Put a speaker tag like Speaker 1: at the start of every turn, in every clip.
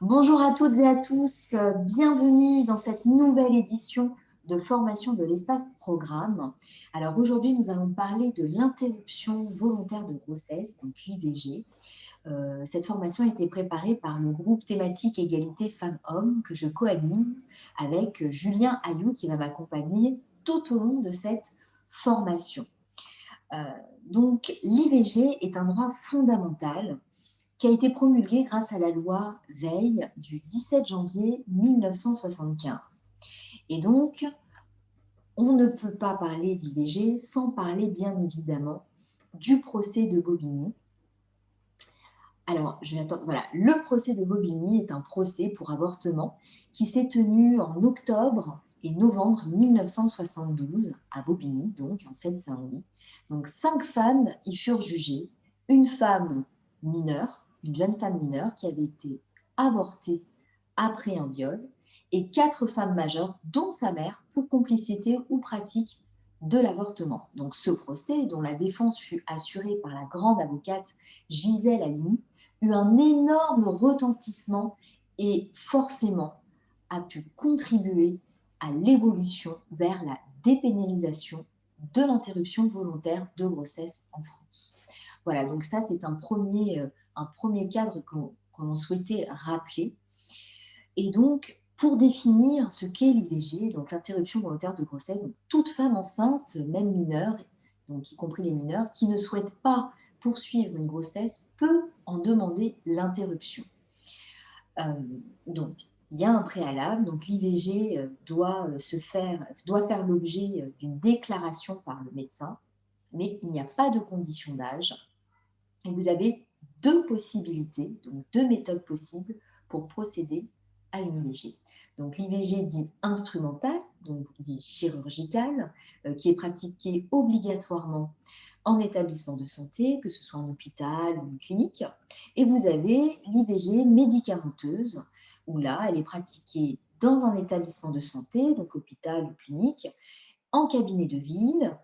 Speaker 1: Bonjour à toutes et à tous, bienvenue dans cette nouvelle édition de formation de l'espace programme. Alors aujourd'hui, nous allons parler de l'interruption volontaire de grossesse, donc l'IVG. Cette formation a été préparée par le groupe thématique égalité femmes-hommes que je co-anime avec Julien Ayou qui va m'accompagner tout au long de cette formation. Euh, donc l'IVG est un droit fondamental qui a été promulguée grâce à la loi Veil du 17 janvier 1975. Et donc, on ne peut pas parler d'IVG sans parler bien évidemment du procès de Bobigny. Alors, je vais attendre. Voilà, le procès de Bobigny est un procès pour avortement qui s'est tenu en octobre et novembre 1972 à Bobigny, donc en Seine-Saint-Denis. Donc, 5 femmes y furent jugées. Une femme mineure, une jeune femme mineure qui avait été avortée après un viol, et 4 femmes majeures, dont sa mère, pour complicité ou pratique de l'avortement. Donc, ce procès, dont la défense fut assurée par la grande avocate Gisèle Halimi, eut un énorme retentissement et forcément a pu contribuer à l'évolution vers la dépénalisation de l'interruption volontaire de grossesse en France. Voilà, donc ça c'est un premier cadre qu'on souhaitait rappeler. Et donc, pour définir ce qu'est l'IVG, donc l'interruption volontaire de grossesse, donc toute femme enceinte, même mineure, donc y compris les mineurs, qui ne souhaitent pas poursuivre une grossesse, peut en demander l'interruption. Euh, donc, il y a un préalable, donc l'IVG doit faire l'objet d'une déclaration par le médecin, mais il n'y a pas de condition d'âge. Et vous avez deux possibilités, donc deux méthodes possibles pour procéder à une IVG. Donc l'IVG dit instrumental, donc dit chirurgical, qui est pratiquée obligatoirement en établissement de santé, que ce soit en hôpital ou en clinique. Et vous avez l'IVG médicamenteuse, où là, elle est pratiquée dans un établissement de santé, donc hôpital ou clinique, en cabinet de ville,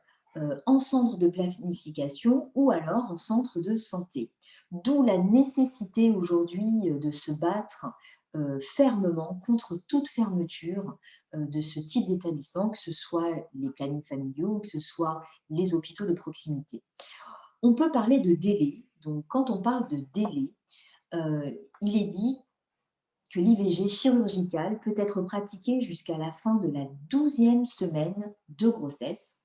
Speaker 1: en centre de planification ou alors en centre de santé. D'où la nécessité aujourd'hui de se battre fermement contre toute fermeture de ce type d'établissement, que ce soit les plannings familiaux, que ce soit les hôpitaux de proximité. On peut parler de délai. Donc, quand on parle de délai, il est dit que l'IVG chirurgicale peut être pratiquée jusqu'à la fin de la 12e semaine de grossesse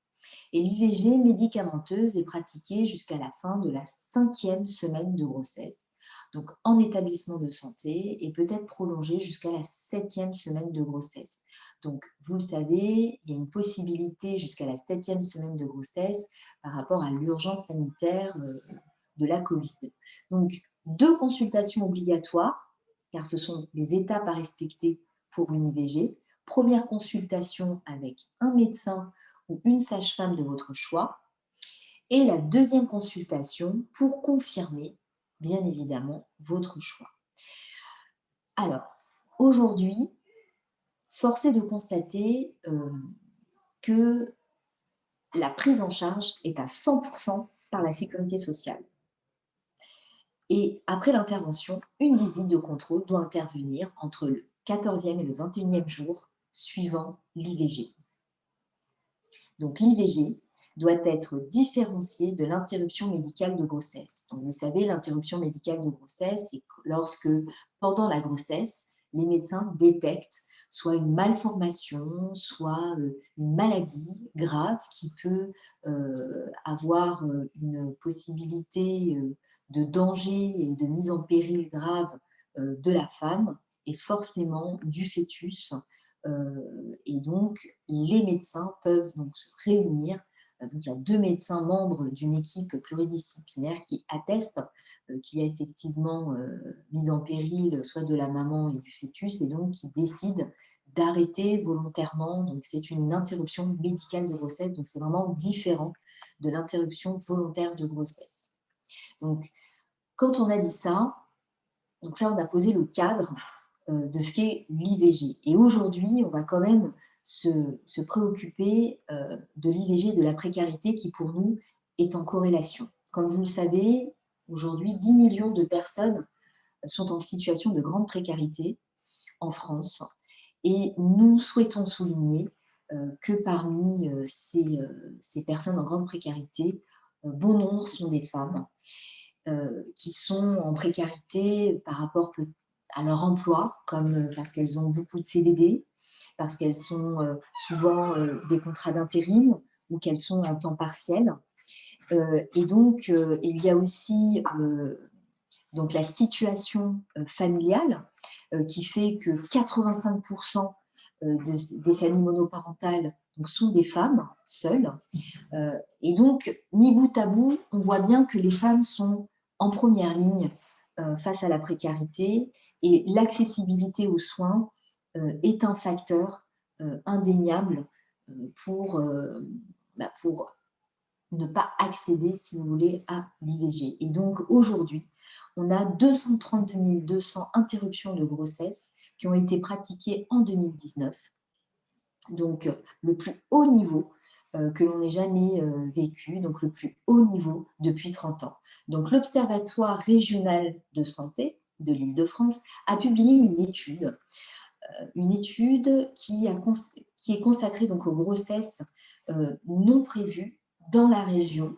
Speaker 1: et l'IVG médicamenteuse est pratiquée jusqu'à la fin de la 5e semaine de grossesse, donc en établissement de santé et peut être prolongée jusqu'à la 7e semaine de grossesse. Donc, vous le savez, il y a une possibilité jusqu'à la 7e semaine de grossesse par rapport à l'urgence sanitaire de la Covid. Donc, deux consultations obligatoires, car ce sont les étapes à respecter pour une IVG. Première consultation avec un médecin ou une sage-femme de votre choix. Et la deuxième consultation pour confirmer, bien évidemment, votre choix. Alors, aujourd'hui, force est de constater que la prise en charge est à 100% par la sécurité sociale. Et après l'intervention, une visite de contrôle doit intervenir entre le 14e et le 21e jour suivant l'IVG. Donc l'IVG doit être différenciée de l'interruption médicale de grossesse. Donc vous savez, l'interruption médicale de grossesse, c'est lorsque pendant la grossesse, les médecins détectent soit une malformation, soit une maladie grave qui peut avoir une possibilité de danger et de mise en péril grave de la femme et forcément du fœtus. Et donc, les médecins peuvent donc se réunir. Donc, il y a deux médecins membres d'une équipe pluridisciplinaire qui attestent qu'il y a effectivement mise en péril soit de la maman et du fœtus et donc qui décident d'arrêter volontairement. Donc, c'est une interruption médicale de grossesse. Donc, c'est vraiment différent de l'interruption volontaire de grossesse. Donc, quand on a dit ça, donc là, on a posé le cadre de ce qu'est l'IVG. Et aujourd'hui, on va quand même se préoccuper de l'IVG, de la précarité qui, pour nous, est en corrélation. Comme vous le savez, aujourd'hui, 10 millions de personnes sont en situation de grande précarité en France. Et nous souhaitons souligner que parmi ces personnes en grande précarité, bon nombre sont des femmes qui sont en précarité par rapport à leur emploi, comme parce qu'elles ont beaucoup de CDD, parce qu'elles sont souvent des contrats d'intérim ou qu'elles sont en temps partiel. Et donc, il y a aussi donc la situation familiale qui fait que 85% des familles monoparentales donc, sont des femmes seules. Et donc, mis bout à bout, on voit bien que les femmes sont en première ligne face à la précarité et l'accessibilité aux soins est un facteur indéniable pour, pour ne pas accéder, si vous voulez, à l'IVG. Et donc aujourd'hui, on a 232 200 interruptions de grossesse qui ont été pratiquées en 2019. Donc le plus haut niveau que l'on ait jamais vécu, donc le plus haut niveau depuis 30 ans. Donc l'Observatoire régional de santé de l'Île-de-France a publié une étude qui est consacrée donc aux grossesses non prévues dans la région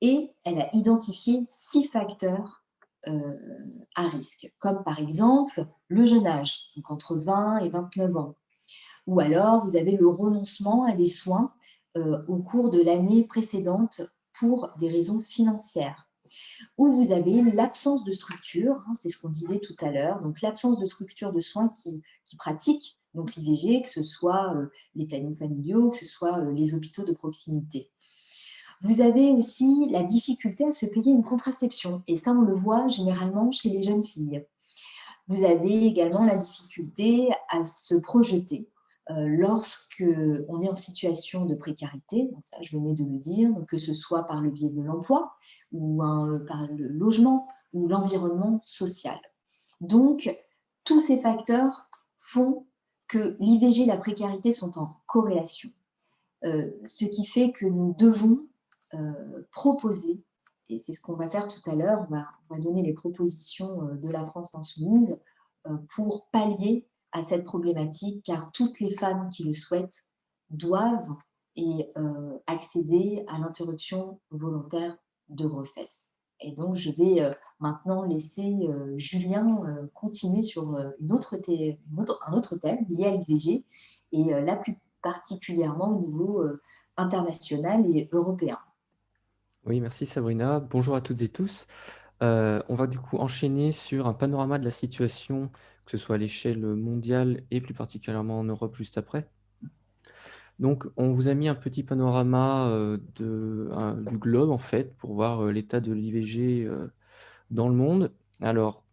Speaker 1: et elle a identifié 6 facteurs à risque, comme par exemple le jeune âge, donc entre 20 et 29 ans, ou alors vous avez le renoncement à des soins au cours de l'année précédente pour des raisons financières, ou vous avez l'absence de structure, hein, c'est ce qu'on disait tout à l'heure, donc l'absence de structure de soins qui pratiquent donc l'IVG, que ce soit les plannings familiaux, que ce soit les hôpitaux de proximité. Vous avez aussi la difficulté à se payer une contraception, et ça on le voit généralement chez les jeunes filles. Vous avez également la difficulté à se projeter lorsque on est en situation de précarité, donc ça je venais de le dire, que ce soit par le biais de l'emploi ou par le logement ou l'environnement social. Donc, tous ces facteurs font que l'IVG et la précarité sont en corrélation, ce qui fait que nous devons proposer, et c'est ce qu'on va faire tout à l'heure, on va donner les propositions de la France insoumise pour pallier à cette problématique, car toutes les femmes qui le souhaitent doivent accéder à l'interruption volontaire de grossesse. Et donc, je vais maintenant laisser Julien continuer sur un autre thème lié à l'IVG, et là plus particulièrement au niveau international et européen.
Speaker 2: Oui, merci Sabrina. Bonjour à toutes et tous. On va du coup enchaîner sur un panorama de la situation, que ce soit à l'échelle mondiale et plus particulièrement en Europe juste après. Donc, on vous a mis un petit panorama du globe, en fait, pour voir l'état de l'IVG dans le monde. Alors,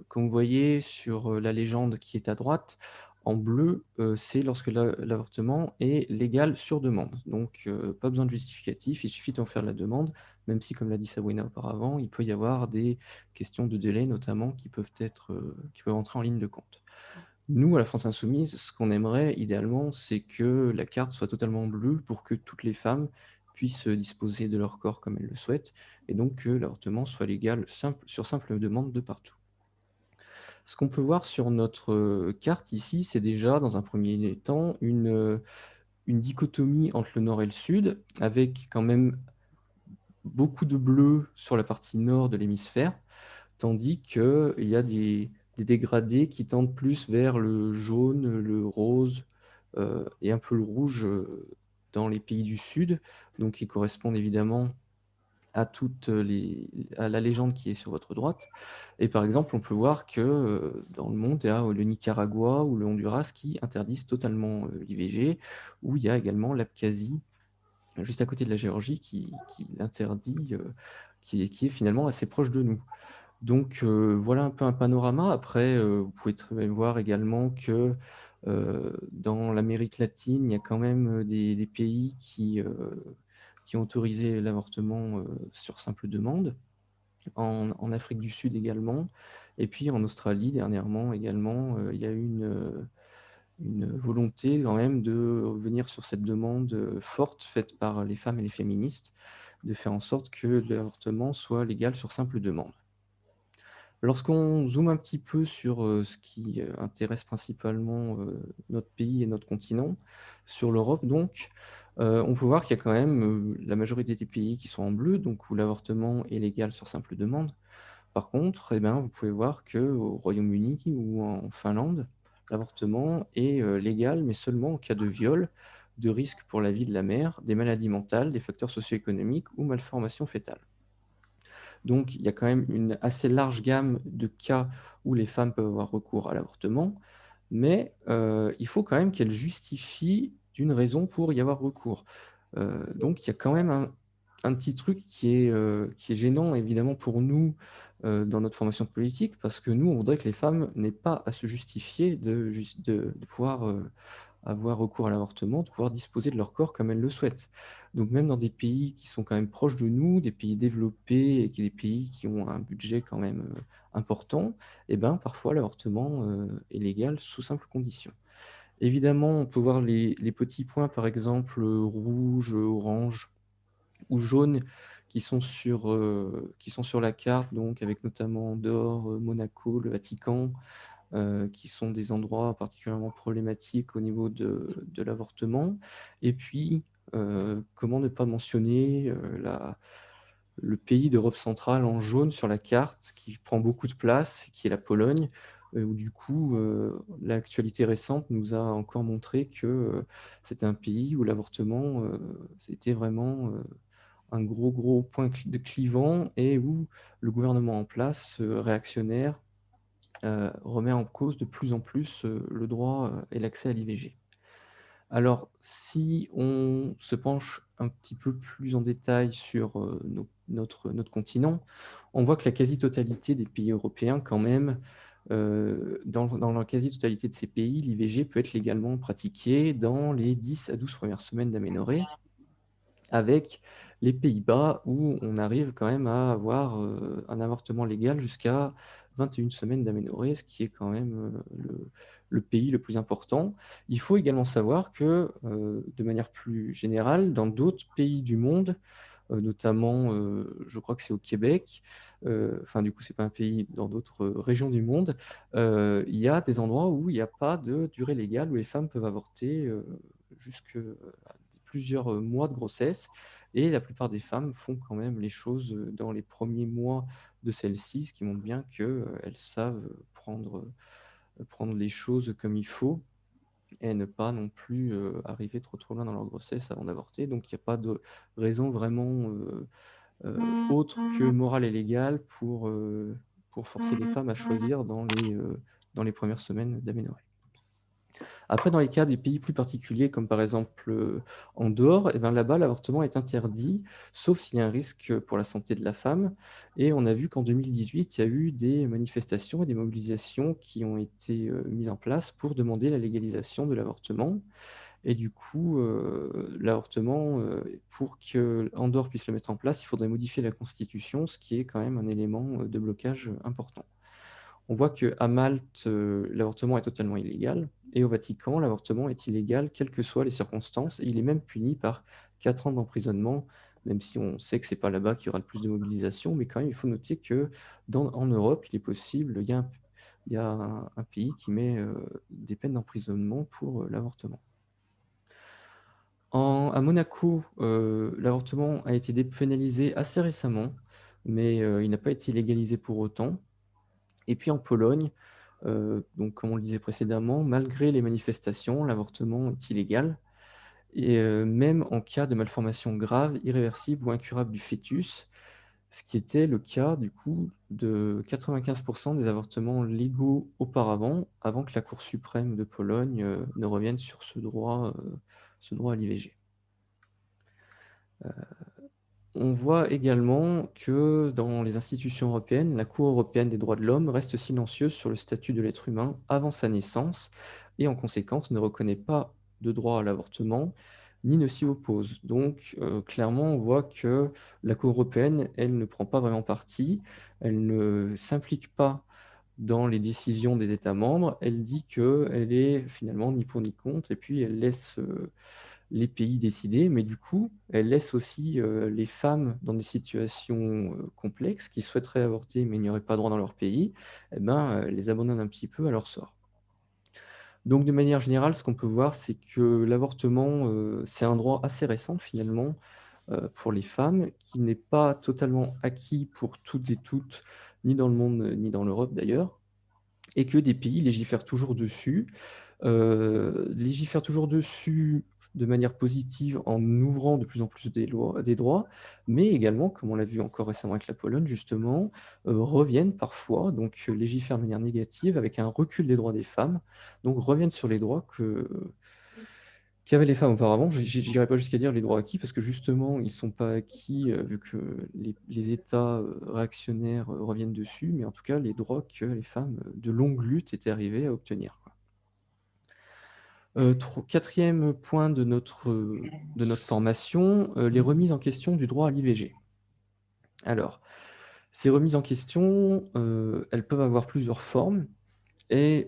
Speaker 2: comme vous voyez sur la légende qui est à droite, en bleu, c'est lorsque l'avortement est légal sur demande. Donc, pas besoin de justificatif, il suffit d'en faire la demande, même si, comme l'a dit Sabrina auparavant, il peut y avoir des questions de délai, notamment, qui peuvent entrer en ligne de compte. Nous, à la France Insoumise, ce qu'on aimerait idéalement, c'est que la carte soit totalement bleue pour que toutes les femmes puissent disposer de leur corps comme elles le souhaitent, et donc que l'avortement soit légal sur simple demande de partout. Ce qu'on peut voir sur notre carte ici, c'est déjà, dans un premier temps, une dichotomie entre le nord et le sud, avec quand même beaucoup de bleu sur la partie nord de l'hémisphère, tandis qu'il y a des dégradés qui tendent plus vers le jaune, le rose et un peu le rouge dans les pays du Sud, donc qui correspondent évidemment à la légende qui est sur votre droite. Et par exemple, on peut voir que dans le monde, il y a le Nicaragua ou le Honduras qui interdisent totalement l'IVG, où il y a également l'Abkhazie, juste à côté de la Géorgie, qui l'interdit, qui est finalement assez proche de nous. Donc voilà un peu un panorama. Après, vous pouvez très bien voir également que dans l'Amérique latine, il y a quand même des pays qui ont autorisé l'avortement sur simple demande. En Afrique du Sud également. Et puis en Australie, dernièrement également, il y a eu une volonté quand même de revenir sur cette demande forte faite par les femmes et les féministes, de faire en sorte que l'avortement soit légal sur simple demande. Lorsqu'on zoome un petit peu sur, ce qui, intéresse principalement, notre pays et notre continent, sur l'Europe donc, on peut voir qu'il y a quand même, la majorité des pays qui sont en bleu, donc où l'avortement est légal sur simple demande. Par contre, eh ben, vous pouvez voir qu'au Royaume-Uni ou en Finlande, l'avortement est, légal, mais seulement en cas de viol, de risque pour la vie de la mère, des maladies mentales, des facteurs socio-économiques ou malformations fœtales. Donc il y a quand même une assez large gamme de cas où les femmes peuvent avoir recours à l'avortement, mais il faut quand même qu'elles justifient d'une raison pour y avoir recours. Donc il y a quand même un petit truc qui est gênant évidemment pour nous, dans notre formation politique, parce que nous, on voudrait que les femmes n'aient pas à se justifier de pouvoir, avoir recours à l'avortement, de pouvoir disposer de leur corps comme elles le souhaitent. Donc même dans des pays qui sont quand même proches de nous, des pays développés et qui des pays qui ont un budget quand même, important, et ben, parfois l'avortement, est légal sous simples conditions. Évidemment, on peut voir les petits points, par exemple, rouge, orange ou jaune qui sont sur la carte, donc avec notamment Andorre, Monaco, le Vatican, qui sont des endroits particulièrement problématiques au niveau de l'avortement. Et puis, comment ne pas mentionner, le pays d'Europe centrale en jaune sur la carte qui prend beaucoup de place, qui est la Pologne, où du coup, l'actualité récente nous a encore montré que, c'était un pays où l'avortement, c'était vraiment, un gros point de clivant et où le gouvernement en place, réactionnaire, remet en cause de plus en plus, le droit, et l'accès à l'IVG. Alors, si on se penche un petit peu plus en détail sur, notre continent, on voit que la quasi-totalité des pays européens quand même, dans la quasi-totalité de ces pays, l'IVG peut être légalement pratiquée dans les 10 à 12 premières semaines d'aménorrhée, avec les Pays-Bas où on arrive quand même à avoir, un avortement légal jusqu'à 21 semaines d'aménorrhée, ce qui est quand même, le pays le plus important. Il faut également savoir que, de manière plus générale, dans d'autres pays du monde, notamment, je crois que c'est au Québec, enfin du coup c'est pas un pays, dans d'autres, régions du monde, il y a des endroits où il y a pas de durée légale, où les femmes peuvent avorter, jusque plusieurs, mois de grossesse, et la plupart des femmes font quand même les choses, dans les premiers mois de celle-ci, ce qui montre bien qu'elles savent prendre les choses comme il faut et ne pas non plus, arriver trop loin dans leur grossesse avant d'avorter. Donc il y a pas de raison vraiment, autre que morale et légale pour forcer les femmes à choisir dans les premières semaines d'aménorrhée. Après, dans les cas des pays plus particuliers, comme par exemple, Andorre, et ben, là-bas, l'avortement est interdit, sauf s'il y a un risque pour la santé de la femme. Et on a vu qu'en 2018, il y a eu des manifestations et des mobilisations qui ont été, mises en place pour demander la légalisation de l'avortement. Et du coup, l'avortement, pour que Andorre puisse le mettre en place, il faudrait modifier la constitution, ce qui est quand même un élément, de blocage, important. On voit qu'à Malte, l'avortement est totalement illégal, et au Vatican, l'avortement est illégal quelles que soient les circonstances, et il est même puni par 4 ans d'emprisonnement, même si on sait que c'est pas là-bas qu'il y aura le plus de mobilisation. Mais quand même, il faut noter que en Europe, il est possible, il y a un pays qui met, des peines d'emprisonnement pour, l'avortement. À Monaco, l'avortement a été dépénalisé assez récemment, mais, il n'a pas été légalisé pour autant. Et puis en Pologne, donc comme on le disait précédemment, malgré les manifestations, l'avortement est illégal, et même en cas de malformation grave, irréversible ou incurable du fœtus, ce qui était le cas du coup de 95 des avortements légaux auparavant, avant que la Cour suprême de Pologne, ne revienne sur ce droit à l'IVG. On voit également que dans les institutions européennes, la Cour européenne des droits de l'homme reste silencieuse sur le statut de l'être humain avant sa naissance et en conséquence ne reconnaît pas de droit à l'avortement ni ne s'y oppose. Donc clairement, on voit que la Cour européenne, elle ne prend pas vraiment parti, elle ne s'implique pas dans les décisions des États membres, elle dit qu'elle est finalement ni pour ni contre et puis elle laisse, les pays décider, mais du coup, elle laisse aussi les femmes dans des situations complexes qui souhaiteraient avorter mais n'y auraient pas droit dans leur pays, eh ben, les abandonne un petit peu à leur sort. Donc de manière générale, ce qu'on peut voir, c'est que l'avortement, c'est un droit assez récent finalement, pour les femmes, qui n'est pas totalement acquis pour toutes et toutes, ni dans le monde, ni dans l'Europe d'ailleurs, et que des pays légifèrent toujours dessus de manière positive en ouvrant de plus en plus des droits, mais également, comme on l'a vu encore récemment avec la Pologne justement, reviennent parfois, donc légifèrent de manière négative avec un recul des droits des femmes, donc reviennent sur les droits qu'avaient les femmes auparavant. J'irai pas jusqu'à dire les droits acquis, parce que justement, ils ne sont pas acquis, vu que les États réactionnaires reviennent dessus, mais en tout cas, les droits que les femmes, de longue lutte, étaient arrivées à obtenir, quoi. Quatrième point de notre formation, les remises en question du droit à l'IVG. Alors, ces remises en question, elles peuvent avoir plusieurs formes. Et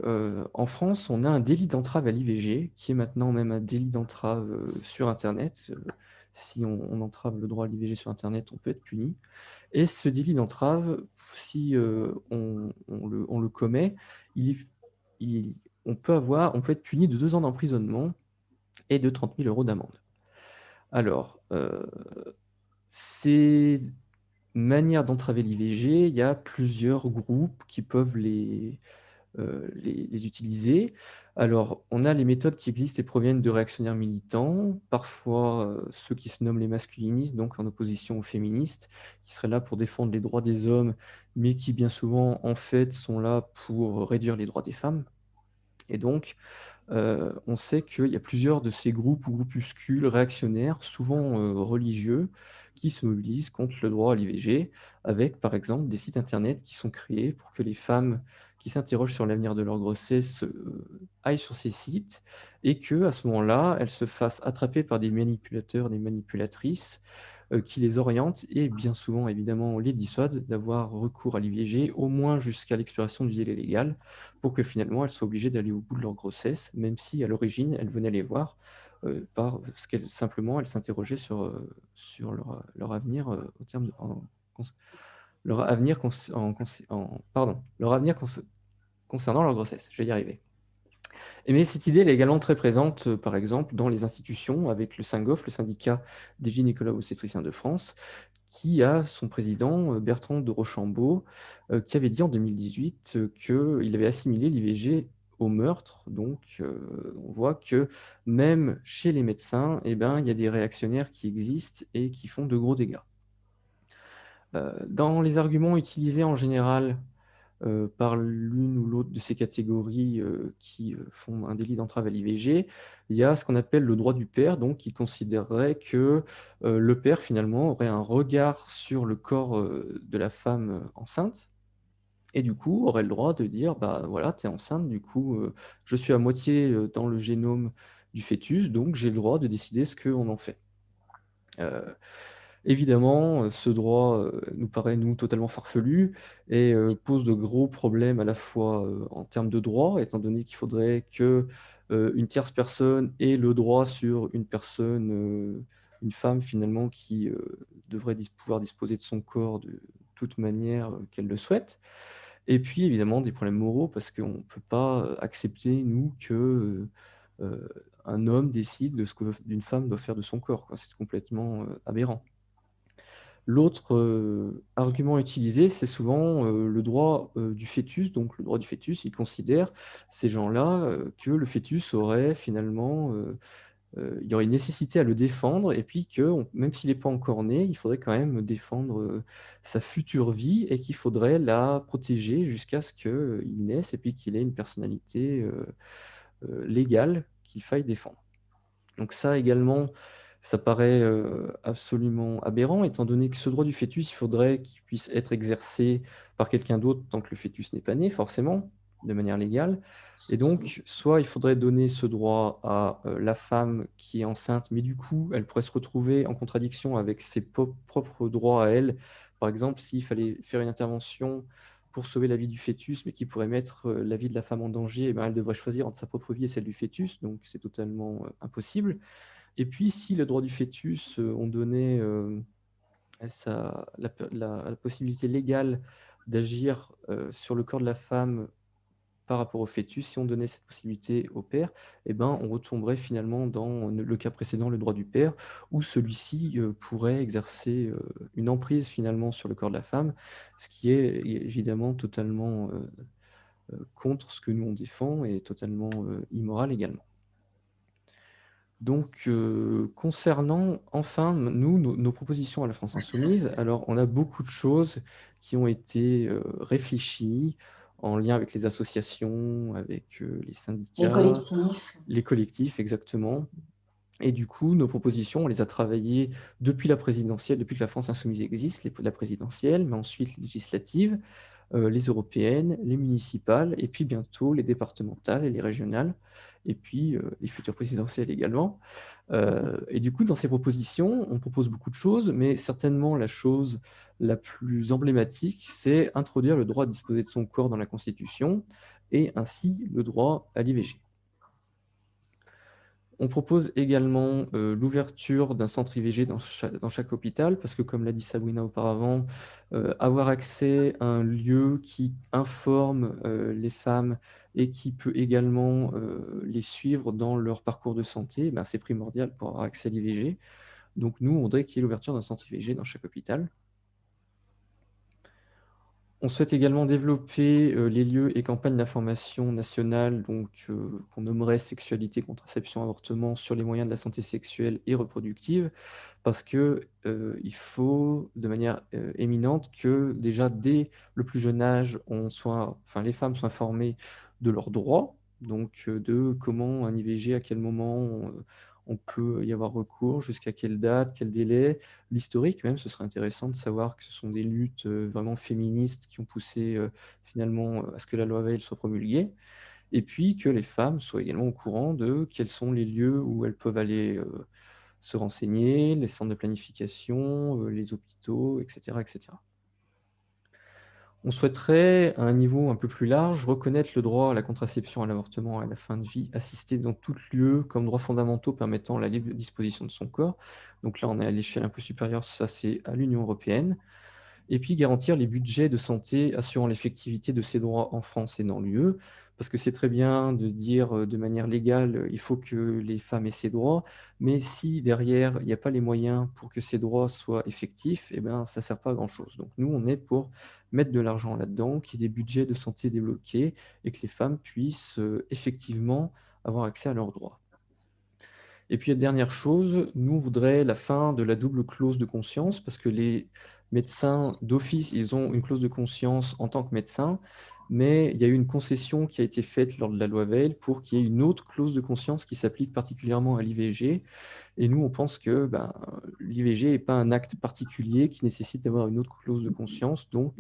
Speaker 2: en France, on a un délit d'entrave à l'IVG, qui est maintenant même un délit d'entrave sur internet. Si on entrave le droit à l'IVG sur internet, on peut être puni. Et ce délit d'entrave, si on le commet, il il on peut être puni de 2 ans d'emprisonnement et de 30 000 € d'amende. Alors, ces manières d'entraver l'IVG, il y a plusieurs groupes qui peuvent les utiliser. Alors, on a les méthodes qui existent et proviennent de réactionnaires militants, parfois ceux qui se nomment les masculinistes, donc en opposition aux féministes, qui seraient là pour défendre les droits des hommes, mais qui bien souvent, en fait, sont là pour réduire les droits des femmes. Et donc, on sait qu'il y a plusieurs de ces groupes ou groupuscules réactionnaires, souvent religieux, qui se mobilisent contre le droit à l'IVG, avec par exemple des sites internet qui sont créés pour que les femmes qui s'interrogent sur l'avenir de leur grossesse aillent sur ces sites et que à ce moment-là, elles se fassent attraper par des manipulateurs, des manipulatrices qui les orientent et bien souvent évidemment les dissuadent d'avoir recours à l'IVG, au moins jusqu'à l'expiration du délai légal, pour que finalement elles soient obligées d'aller au bout de leur grossesse, même si à l'origine elles venaient les voir parce qu'elles simplement elles s'interrogeaient sur leur avenir au terme leur avenir leur avenir concernant leur grossesse. Je vais y arriver. Mais cette idée, elle est également très présente, par exemple, dans les institutions, avec le SYNGOF, le syndicat des gynécologues obstétriciens de France, qui a son président, Bertrand de Rochambeau, qui avait dit en 2018 qu'il avait assimilé l'IVG au meurtre. Donc, on voit que même chez les médecins, eh ben, il y a des réactionnaires qui existent et qui font de gros dégâts. Dans les arguments utilisés en général par l'une ou l'autre de ces catégories qui font un délit d'entrave à l'IVG, il y a ce qu'on appelle le droit du père, donc qui considérerait que le père finalement aurait un regard sur le corps de la femme enceinte, et du coup aurait le droit de dire, bah voilà, tu es enceinte, du coup je suis à moitié dans le génome du fœtus, donc j'ai le droit de décider ce qu'on en fait. Évidemment, ce droit, nous paraît, nous, totalement farfelu et pose de gros problèmes à la fois, en termes de droit, étant donné qu'il faudrait que, une tierce personne ait le droit sur une personne, une femme finalement qui, devrait pouvoir disposer de son corps de toute manière, qu'elle le souhaite. Et puis évidemment des problèmes moraux parce qu'on ne peut pas, accepter nous que, un homme décide de ce qu'une femme doit faire de son corps, quoi. C'est complètement, aberrant. L'autre, argument utilisé, c'est souvent, le droit, du fœtus. Donc le droit du fœtus, ils considèrent, ces gens-là, que le fœtus aurait finalement, il y aurait une nécessité à le défendre et puis que même s'il n'est pas encore né, il faudrait quand même défendre, sa future vie et qu'il faudrait la protéger jusqu'à ce qu'il naisse et puis qu'il ait une personnalité, légale qu'il faille défendre. Donc ça également, ça paraît, absolument aberrant étant donné que ce droit du fœtus, il faudrait qu'il puisse être exercé par quelqu'un d'autre tant que le fœtus n'est pas né forcément, de manière légale, et donc soit il faudrait donner ce droit à, la femme qui est enceinte, mais du coup, elle pourrait se retrouver en contradiction avec ses propres droits à elle. Par exemple, s'il fallait faire une intervention pour sauver la vie du fœtus, mais qui pourrait mettre, la vie de la femme en danger, eh ben, elle devrait choisir entre sa propre vie et celle du fœtus, donc c'est totalement, impossible. Et puis si le droit du fœtus, on donnait, la possibilité légale d'agir, sur le corps de la femme par rapport au fœtus, si on donnait cette possibilité au père, eh ben, on retomberait finalement dans le cas précédent, le droit du père, où celui-ci, pourrait exercer, une emprise finalement sur le corps de la femme, ce qui est évidemment totalement, contre ce que nous on défend et totalement, immoral également. Donc, concernant enfin, nous, nos propositions à la France insoumise, alors on a beaucoup de choses qui ont été, réfléchies en lien avec les associations, avec, les
Speaker 1: Les
Speaker 2: syndicats,
Speaker 1: collectifs.
Speaker 2: les collectifs exactement. Et du coup, nos propositions, on les a travaillées depuis la présidentielle, depuis que la France insoumise existe, la présidentielle, mais ensuite les législatives, les européennes, les municipales et puis bientôt les départementales et les régionales et puis, les futures présidentielles également. Et du coup, dans ces propositions, on propose beaucoup de choses, mais certainement la chose la plus emblématique, c'est introduire le droit à disposer de son corps dans la Constitution et ainsi le droit à l'IVG. On propose également, l'ouverture d'un centre IVG dans chaque hôpital parce que comme l'a dit Sabrina auparavant, avoir accès à un lieu qui informe, les femmes et qui peut également, les suivre dans leur parcours de santé, ben, c'est primordial pour avoir accès à l'IVG. Donc nous, on voudrait qu'il y ait l'ouverture d'un centre IVG dans chaque hôpital. On souhaite également développer, les lieux et campagnes d'information nationales, donc qu'on nommerait sexualité, contraception, avortement sur les moyens de la santé sexuelle et reproductive. Parce que, il faut de manière, éminente que déjà dès le plus jeune âge, les femmes soient informées de leurs droits, donc de comment un IVG, à quel moment, on peut y avoir recours, jusqu'à quelle date, quel délai. L'historique même, ce serait intéressant de savoir que ce sont des luttes, vraiment féministes qui ont poussé, finalement, à ce que la loi Veil soit promulguée et puis que les femmes soient également au courant de quels sont les lieux où elles peuvent aller, se renseigner, les centres de planification, les hôpitaux, et cetera, et cetera. On souhaiterait, à un niveau un peu plus large, reconnaître le droit à la contraception, à l'avortement et à la fin de vie assistée dans tout lieu comme droits fondamentaux permettant la libre disposition de son corps. Donc là, on est à l'échelle un peu supérieure, ça c'est à l'Union européenne. Et puis garantir les budgets de santé assurant l'effectivité de ces droits en France et dans l'UE. Parce que c'est très bien de dire de manière légale, il faut que les femmes aient ces droits, mais si derrière, il n'y a pas les moyens pour que ces droits soient effectifs, eh ben, ça ne sert pas à grand-chose. Donc nous, on est pour mettre de l'argent là-dedans, qu'il y ait des budgets de santé débloqués et que les femmes puissent effectivement avoir accès à leurs droits. Et puis la dernière chose, nous, on voudrait la fin de la double clause de conscience parce que les médecins d'office, ils ont une clause de conscience en tant que médecins, mais il y a eu une concession qui a été faite lors de la loi Veil pour qu'il y ait une autre clause de conscience qui s'applique particulièrement à l'IVG. Et nous, on pense que ben, l'IVG n'est pas un acte particulier qui nécessite d'avoir une autre clause de conscience. Donc,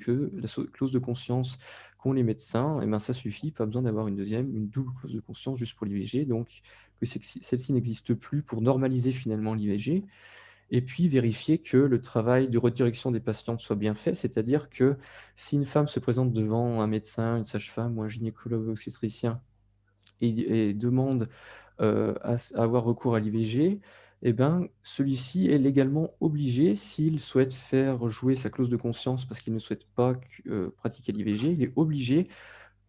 Speaker 2: clause de conscience qu'ont les médecins, eh ben, ça suffit, pas besoin d'avoir une deuxième, une double clause de conscience juste pour l'IVG. Donc, que celle-ci n'existe plus pour normaliser finalement l'IVG. Et puis vérifier que le travail de redirection des patientes soit bien fait, c'est-à-dire que si une femme se présente devant un médecin, une sage-femme ou un gynécologue obstétricien et demande à avoir recours à l'IVG, eh ben, celui-ci est légalement obligé, s'il souhaite faire jouer sa clause de conscience parce qu'il ne souhaite pas pratiquer l'IVG, il est obligé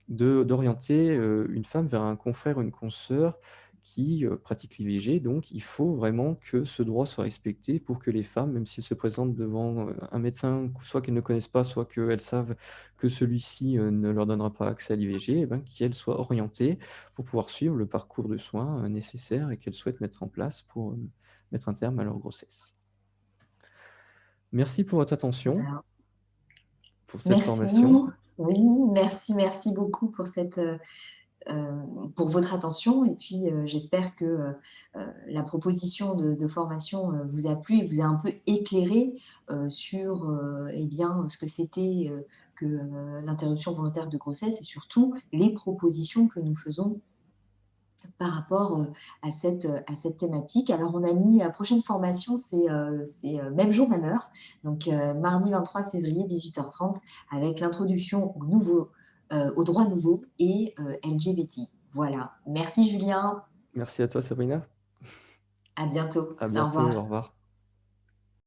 Speaker 2: d'orienter une femme vers un confrère ou une consoeur qui pratique l'IVG. Donc, il faut vraiment que ce droit soit respecté pour que les femmes, même si elles se présentent devant un médecin, soit qu'elles ne connaissent pas, soit qu'elles savent que celui-ci ne leur donnera pas accès à l'IVG, eh ben, qu'elles soient orientées pour pouvoir suivre le parcours de soins nécessaire et qu'elles souhaitent mettre en place pour mettre un terme à leur grossesse. Merci pour votre attention,
Speaker 1: Voilà.
Speaker 2: pour cette
Speaker 1: Merci.
Speaker 2: formation.
Speaker 1: Oui, merci beaucoup pour votre attention et puis, j'espère que, la proposition de formation, vous a plu et vous a un peu éclairé, sur, eh bien, ce que c'était, que, l'interruption volontaire de grossesse et surtout les propositions que nous faisons par rapport, à cette thématique. Alors on a mis, prochaine formation, c'est, même jour, même heure, donc mardi 23 février 18h30 avec l'introduction aux droits nouveaux et LGBTI. Voilà. Merci Julien.
Speaker 2: Merci à toi, Sabrina.
Speaker 1: À bientôt.
Speaker 2: À
Speaker 1: Au
Speaker 2: bientôt,
Speaker 1: revoir.
Speaker 2: au revoir.